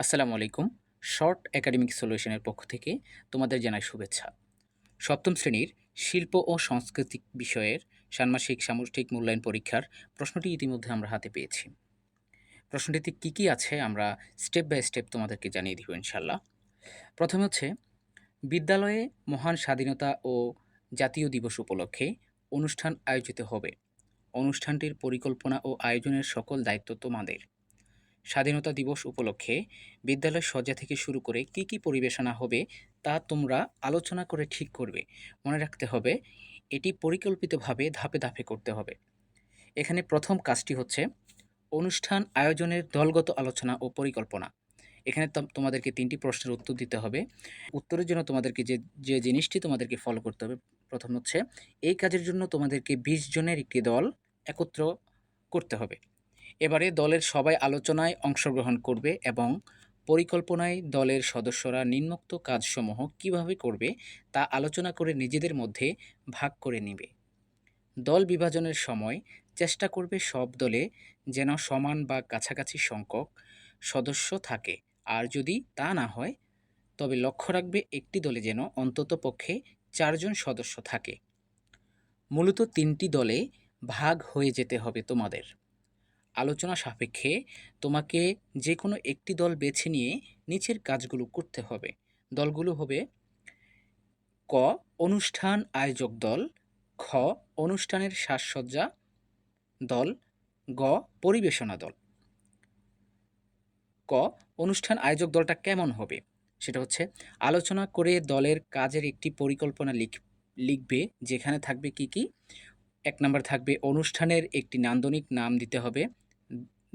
আসসালামু আলাইকুম। Short academic সলিউশনের পক্ষ থেকে তোমাদের জানাই শুভেচ্ছা। সপ্তম শ্রেণীর শিল্প ও সাংস্কৃতিক বিষয়ের ষান্মাসিক সামষ্টিক মূল্যায়ন পরীক্ষার প্রশ্নটি ইতিমধ্যে আমরা হাতে পেয়েছি। প্রশ্নটিতে কী আছে আমরা স্টেপ বাই স্টেপ তোমাদেরকে জানিয়ে দিব ইনশাআল্লাহ। প্রথমে হচ্ছে, বিদ্যালয়ে মহান স্বাধীনতা ও জাতীয় দিবস উপলক্ষে অনুষ্ঠান আয়োজিত হবে। অনুষ্ঠানটির পরিকল্পনা ও আয়োজনের সকল দায়িত্ব তোমাদের। স্বাধীনতা দিবস উপলক্ষে বিদ্যালয় সজ্জা থেকে শুরু করে কী পরিবেশনা হবে তা তোমরা আলোচনা করে ঠিক করবে। মনে রাখতে হবে, এটি পরিকল্পিতভাবে ধাপে ধাপে করতে হবে। এখানে প্রথম কাজটি হচ্ছে অনুষ্ঠান আয়োজনের দলগত আলোচনা ও পরিকল্পনা। এখানে তোমাদেরকে ৩টি প্রশ্নের উত্তর দিতে হবে। উত্তরের জন্য তোমাদেরকে যে জিনিসটি তোমাদেরকে ফলো করতে হবে, প্রথম হচ্ছে এই কাজের জন্য তোমাদেরকে ২০ জনের একটি দল একত্র করতে হবে। এবারে দলের সবাই আলোচনায় অংশগ্রহণ করবে এবং পরিকল্পনায় দলের সদস্যরা নিম্নোক্ত কাজসমূহ কিভাবে করবে তা আলোচনা করে নিজেদের মধ্যে ভাগ করে নেবে। দল বিভাজনের সময় চেষ্টা করবে সব দলে যেন সমান বা কাছাকাছি সংখ্যক সদস্য থাকে, আর যদি তা না হয় তবে লক্ষ্য রাখবে একটি দলে যেন অন্ততপক্ষে ৪ জন সদস্য থাকে। মূলত ৩টি দলে ভাগ হয়ে যেতে হবে তোমাদের। আলোচনা সাপেক্ষে তোমাকে যে কোনো একটি দল বেছে নিয়ে নিচের কাজগুলো করতে হবে। দলগুলো হবে: ক, অনুষ্ঠান আয়োজক দল; খ, অনুষ্ঠানের সাজসজ্জা দল; গ, পরিবেশনা দল। ক, অনুষ্ঠান আয়োজক দলটা কেমন হবে সেটা হচ্ছে, আলোচনা করে দলের কাজের একটি পরিকল্পনা লিখবে, যেখানে থাকবে কি ১ নাম্বার থাকবে অনুষ্ঠানের একটি নান্দনিক নাম দিতে হবে।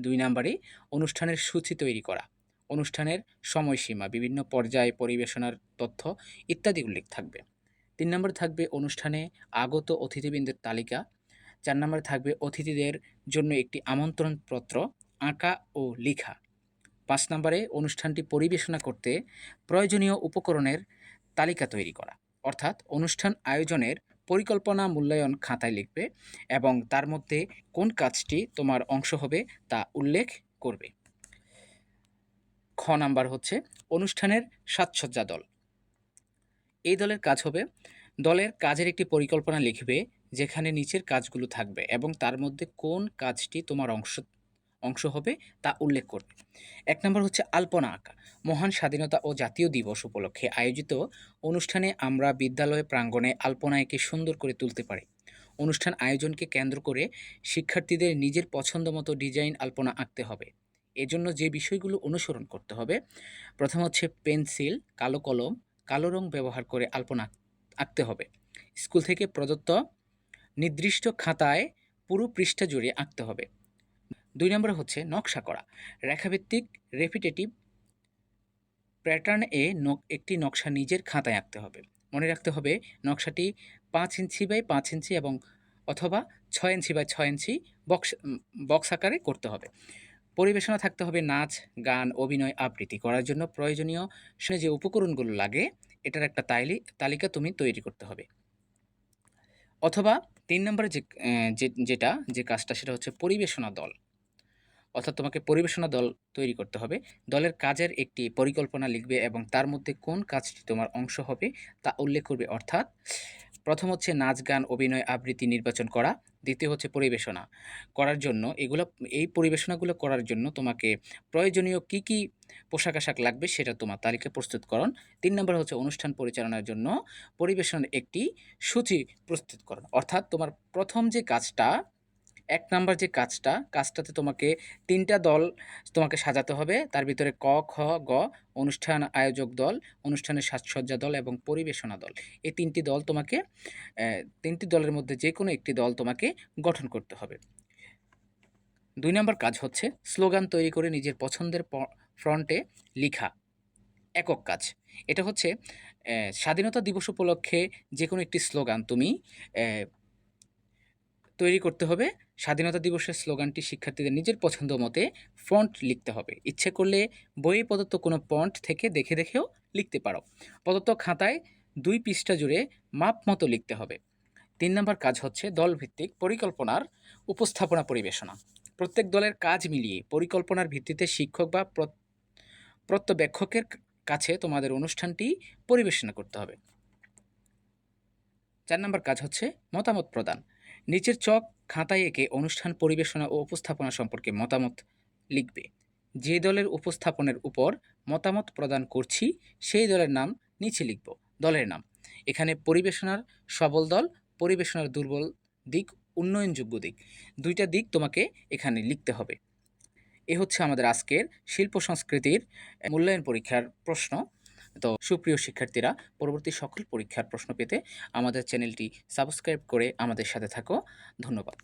২ নাম্বারে অনুষ্ঠানের সূচি তৈরি করা, অনুষ্ঠানের সময়সীমা, বিভিন্ন পর্যায়ে পরিবেশনার তথ্য ইত্যাদি উল্লেখ থাকবে। ৩ নম্বরে থাকবে অনুষ্ঠানে আগত অতিথিবৃন্দের তালিকা। ৪ নম্বরে থাকবে অতিথিদের জন্য একটি আমন্ত্রণপত্র আঁকা ও লিখা। ৫ নম্বরে অনুষ্ঠানটি পরিবেশনা করতে প্রয়োজনীয় উপকরণের তালিকা তৈরি করা। অর্থাৎ অনুষ্ঠান আয়োজনের পরিকল্পনা মূল্যায়ন খাতায় লিখবে এবং তার মধ্যে কোন কাজটি তোমার অংশ হবে তা উল্লেখ করবে। খ নাম্বার হচ্ছে অনুষ্ঠানের সাজসজ্জা দল। এই দলের কাজ হবে, দলের কাজের একটি পরিকল্পনা লিখবে যেখানে নিচের কাজগুলো থাকবে এবং তার মধ্যে কোন কাজটি তোমার অংশ হবে তা উল্লেখ করবে। ১ নম্বর হচ্ছে আলপনা আঁকা। মহান স্বাধীনতা ও জাতীয় দিবস উপলক্ষে আয়োজিত অনুষ্ঠানে আমরা বিদ্যালয় প্রাঙ্গণে আলপনা এঁকে সুন্দর করে তুলতে পারি। অনুষ্ঠান আয়োজনকে কেন্দ্র করে শিক্ষার্থীদের নিজের পছন্দ মতো ডিজাইন আলপনা আঁকতে হবে। এজন্য যে বিষয়গুলো অনুসরণ করতে হবে, প্রথম হচ্ছে পেন্সিল, কালো কলম, কালো রং ব্যবহার করে আলপনা আঁকতে হবে। স্কুল থেকে প্রদত্ত নির্দিষ্ট খাতায় পুরো পৃষ্ঠা জুড়ে আঁকতে হবে। ২ নম্বরে হচ্ছে নকশা করা। রেখাভিত্তিক রেপিটেটিভ প্যাটার্ন এ একটি নকশা নিজের খাতায় আঁকতে হবে। মনে রাখতে হবে নকশাটি ৫ ইঞ্চি বাই ৫ ইঞ্চি এবং অথবা ৬ ইঞ্চি বাই ৬ ইঞ্চি বক্স আকারে করতে হবে। পরিবেশনা থাকতে হবে নাচ, গান, অভিনয়, আবৃত্তি করার জন্য প্রয়োজনীয় যে উপকরণগুলো লাগে এটার একটা তালিকা তুমি তৈরি করতে হবে। অথবা ৩ নম্বরে যে কাজটা সেটা হচ্ছে পরিবেশনা দল। অর্থাৎ তোমাকে পরিবেশনা দল তৈরি করতে হবে। দলের কাজের একটি পরিকল্পনা লিখবে এবং তার মধ্যে কোন কাজটি তোমার অংশ হবে তা উল্লেখ করবে। অর্থাৎ প্রথম হচ্ছে নাচ, গান, অভিনয়, আবৃত্তি নির্বাচন করা। দ্বিতীয় হচ্ছে পরিবেশনা করার জন্য এই পরিবেশনাগুলো করার জন্য তোমাকে প্রয়োজনীয় কী পোশাক-আশাক লাগবে সেটা তোমার তালিকা প্রস্তুতকরণ। ৩ নম্বর হচ্ছে অনুষ্ঠান পরিচালনার জন্য পরিবেশনার একটি সূচি প্রস্তুতকরণ। অর্থাৎ তোমার প্রথম যে কাজটা, ১ নাম্বার যে কাজটাতে তোমাকে ৩টা দল তোমাকে সাজাতে হবে। তার ভিতরে ক, খ, গ, অনুষ্ঠান আয়োজক দল, অনুষ্ঠানের সাজসজ্জা দল এবং পরিবেশনা দল। এই ৩টি দল তোমাকে ৩টি দলের মধ্যে যেকোনো একটি দল তোমাকে গঠন করতে হবে। ২ নাম্বার কাজ হচ্ছে স্লোগান তৈরি করে নিজের পছন্দের ফন্টে লিখা। একক কাজ। এটা হচ্ছে স্বাধীনতা দিবস উপলক্ষে যেকোনো একটি স্লোগান তুমি তৈরি করতে হবে। স্বাধীনতা দিবসের স্লোগানটি শিক্ষার্থীদের নিজের পছন্দ মতে ফন্ট লিখতে হবে। ইচ্ছে করলে বইয়ে প্রদত্ত কোনো ফন্ট থেকে দেখেও লিখতে পারো। প্রদত্ত খাতায় ২ পৃষ্ঠা জুড়ে মাপ মতো লিখতে হবে। ৩ নম্বর কাজ হচ্ছে দলভিত্তিক পরিকল্পনার উপস্থাপনা পরিবেশনা। প্রত্যেক দলের কাজ মিলিয়ে পরিকল্পনার ভিত্তিতে শিক্ষক বা প্রত্যবেক্ষকের কাছে তোমাদের অনুষ্ঠানটি পরিবেশনা করতে হবে। ৪ নাম্বার কাজ হচ্ছে মতামত প্রদান। নিচের চক খাতায় এঁকে অনুষ্ঠান পরিবেশনা ও উপস্থাপনা সম্পর্কে মতামত লিখবে। যে দলের উপস্থাপনের উপর মতামত প্রদান করছি সেই দলের নাম নিচে লিখব। দলের নাম এখানে পরিবেশনার সবল দল, পরিবেশনার দুর্বল দিক, উন্নয়নযোগ্য দিক, ২টা দিক তোমাকে এখানে লিখতে হবে। এ হচ্ছে আমাদের আজকের শিল্প সংস্কৃতির মূল্যায়ন পরীক্ষার প্রশ্ন। তো সুপ্রিয় শিক্ষার্থীরা, পরবর্তী সকল পরীক্ষার প্রশ্ন পেতে আমাদের চ্যানেলটি সাবস্ক্রাইব করে আমাদের সাথে থাকো। ধন্যবাদ।